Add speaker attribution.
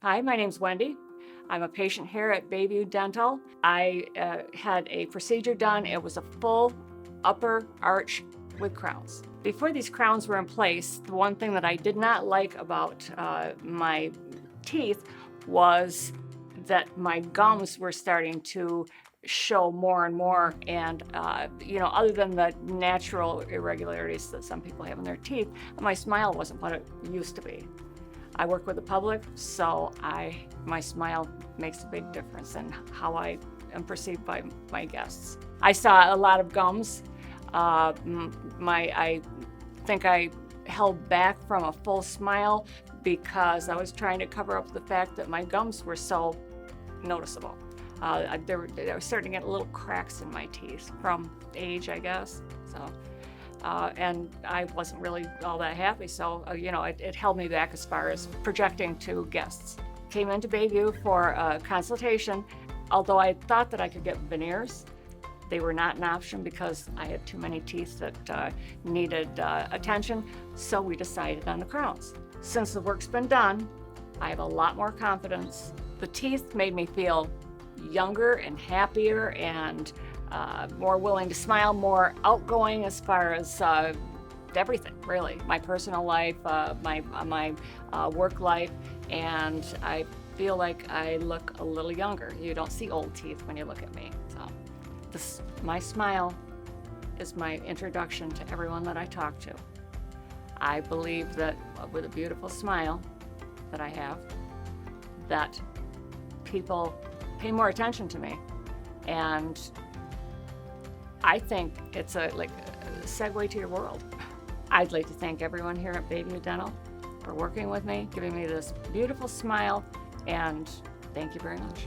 Speaker 1: Hi, my name's Wendy. I'm a patient here at BayView Dental. I had a procedure done. It was a full upper arch with crowns. Before these crowns were in place, the one thing that I did not like about my teeth was that my gums were starting to show more and more. And, other than the natural irregularities that some people have in their teeth, my smile wasn't what it used to be. I work with the public, so my smile makes a big difference in how I am perceived by my guests. I saw a lot of gums. I think I held back from a full smile because I was trying to cover up the fact that my gums were so noticeable. There were starting to get little cracks in my teeth from age, I guess. And I wasn't really all that happy, so it held me back as far as projecting to guests. Came into BayView for a consultation. Although I thought that I could get veneers, they were not an option because I had too many teeth that needed attention, so we decided on the crowns. Since the work's been done, I have a lot more confidence. The teeth made me feel younger and happier and more willing to smile, more outgoing as far as everything, really. My personal life, my work life, and I feel like I look a little younger. You don't see old teeth when you look at me. So my smile is my introduction to everyone that I talk to. I believe that with a beautiful smile that I have, that people pay more attention to me. And I think it's a segue to your world. I'd like to thank everyone here at BayView Dental for working with me, giving me this beautiful smile, and thank you very much.